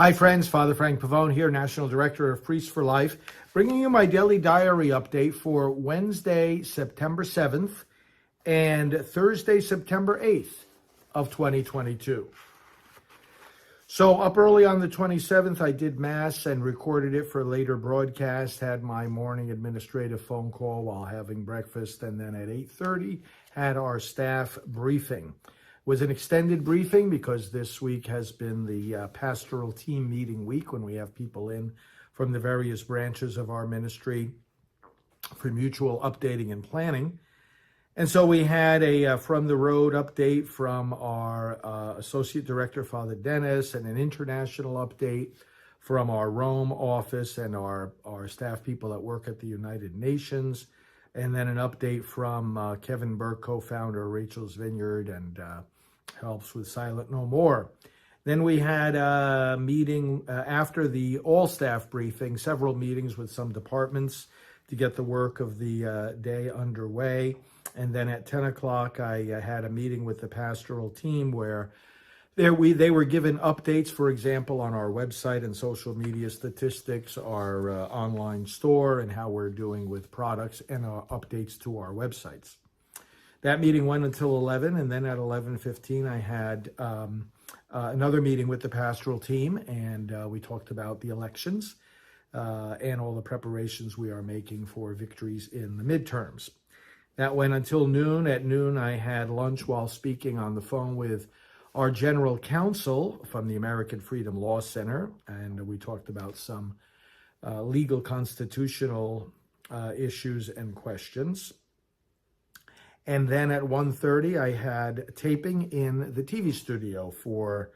Hi friends, Father Frank Pavone here, National Director of Priests for Life, bringing you my daily diary update for Wednesday, September 7th and Thursday, September 8th of 2022. So up early on the 27th, I did Mass and recorded it for later broadcast, had my morning administrative phone call while having breakfast, and then at 8:30 had our staff briefing. Was an extended briefing because this week has been the pastoral team meeting week when we have people in from the various branches of our ministry for mutual updating and planning. And so we had a from the road update from our Associate Director, Father Dennis, and an international update from our Rome office and our staff people that work at the United Nations. And then an update from Kevin Burke, co-founder of Rachel's Vineyard and helps with Silent No More. Then we had a meeting after the all-staff briefing, several meetings with some departments to get the work of the day underway. And then at 10 o'clock, I had a meeting with the pastoral team where they were given updates, for example, on our website and social media statistics, our online store, and how we're doing with products, and updates to our websites. That meeting went until 11, and then at 11:15, I had another meeting with the pastoral team, and we talked about the elections and all the preparations we are making for victories in the midterms. That went until noon. At noon, I had lunch while speaking on the phone with our general counsel from the American Freedom Law Center, and we talked about some legal constitutional issues and questions. And then at 1:30, I had taping in the TV studio for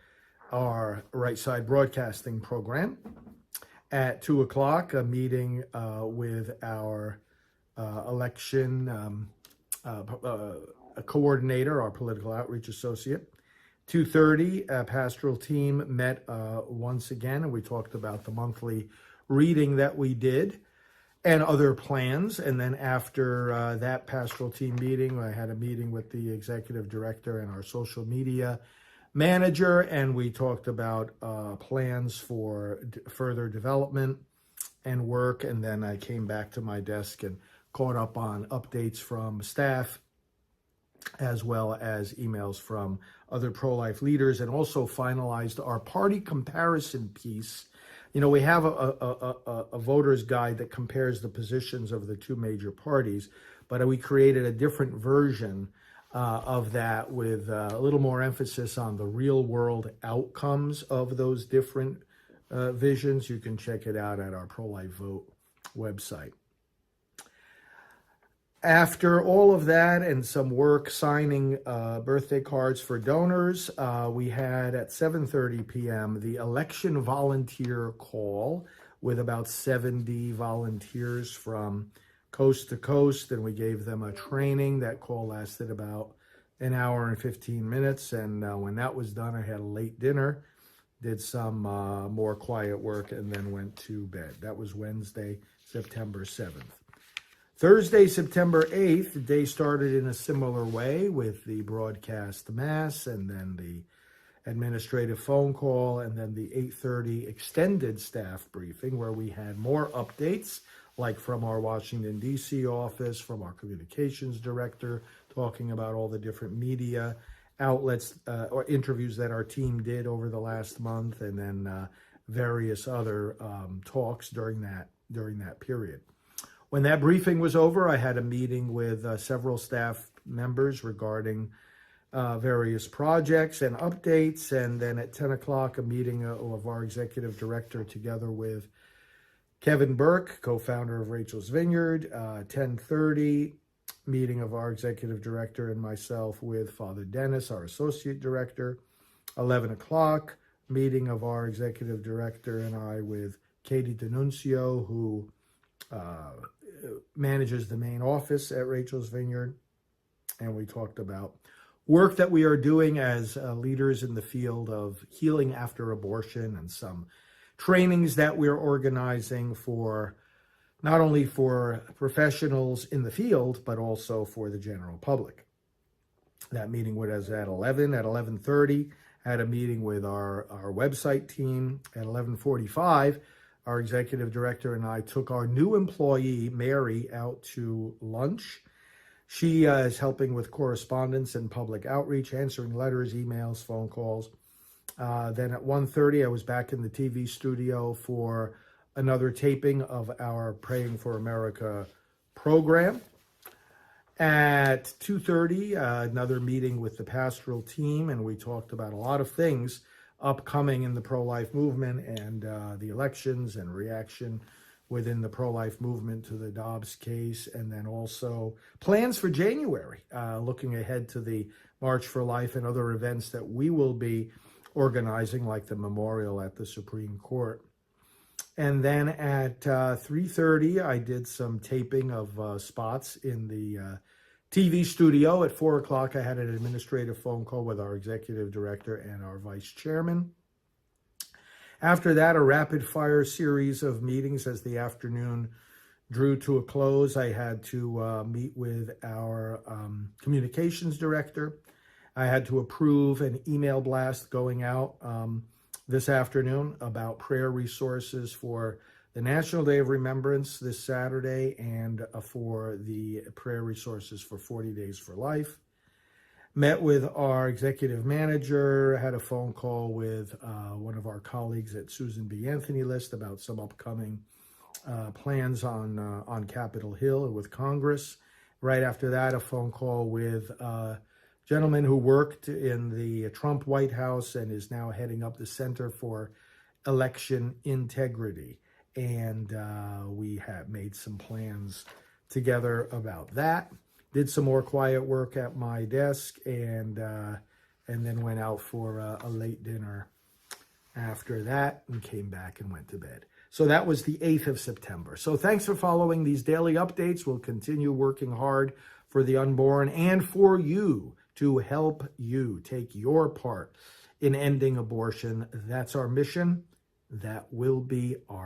our Right Side Broadcasting program. At 2 o'clock, a meeting with our election coordinator, our political outreach associate. 2:30, a pastoral team met once again, and we talked about the monthly reading that we did and other plans. And then after that pastoral team meeting, I had a meeting with the executive director and our social media manager, and we talked about plans for further development and work. And then I came back to my desk and caught up on updates from staff, as well as emails from other pro-life leaders, and also finalized our party comparison piece. You know, we have a voter's guide that compares the positions of the two major parties, but we created a different version of that with a little more emphasis on the real world outcomes of those different visions. You can check it out at our Pro-Life Vote website. After all of that and some work signing birthday cards for donors, we had at 7:30 p.m. the election volunteer call with about 70 volunteers from coast to coast, and we gave them a training. That call lasted about an hour and 15 minutes, and when that was done, I had a late dinner, did some more quiet work, and then went to bed. That was Wednesday, September 7th. Thursday, September 8th, the day started in a similar way with the broadcast Mass and then the administrative phone call and then the 8:30 extended staff briefing where we had more updates, like from our Washington, D.C. office, from our communications director, talking about all the different media outlets or interviews that our team did over the last month, and then various other talks during that period. When that briefing was over, I had a meeting with several staff members regarding various projects and updates. And then at 10 o'clock, a meeting of our executive director together with Kevin Burke, co-founder of Rachel's Vineyard. 10:30, meeting of our executive director and myself with Father Dennis, our associate director. 11 o'clock, meeting of our executive director and I with Katie D'Annunzio, who manages the main office at Rachel's Vineyard, and we talked about work that we are doing as leaders in the field of healing after abortion and some trainings that we're organizing for not only for professionals in the field, but also for the general public. That meeting was at 11. At 11:30, Had a meeting with our website team at 11:45. Our executive director and I took our new employee, Mary, out to lunch. She is helping with correspondence and public outreach, answering letters, emails, phone calls. Then at 1:30, I was back in the TV studio for another taping of our Praying for America program. At 2:30, another meeting with the pastoral team, and we talked about a lot of things upcoming in the pro-life movement and the elections and reaction within the pro-life movement to the Dobbs case, and then also plans for January, looking ahead to the March for Life and other events that we will be organizing, like the memorial at the Supreme Court. And then at 3:30, I did some taping of spots in the TV studio. At 4 o'clock, I had an administrative phone call with our executive director and our vice chairman. After that, a rapid-fire series of meetings as the afternoon drew to a close. I had to meet with our communications director. I had to approve an email blast going out this afternoon about prayer resources for the National Day of Remembrance this Saturday and for the prayer resources for 40 Days for Life. Met with our executive manager, had a phone call with one of our colleagues at Susan B. Anthony List about some upcoming plans on Capitol Hill and with Congress. Right after that, a phone call with gentleman who worked in the Trump White House and is now heading up the Center for Election Integrity. And we have made some plans together about that. Did some more quiet work at my desk and then went out for a late dinner after that and came back and went to bed. So that was the 8th of September. So thanks for following these daily updates. We'll continue working hard for the unborn and for you to help you take your part in ending abortion. That's our mission. That will be our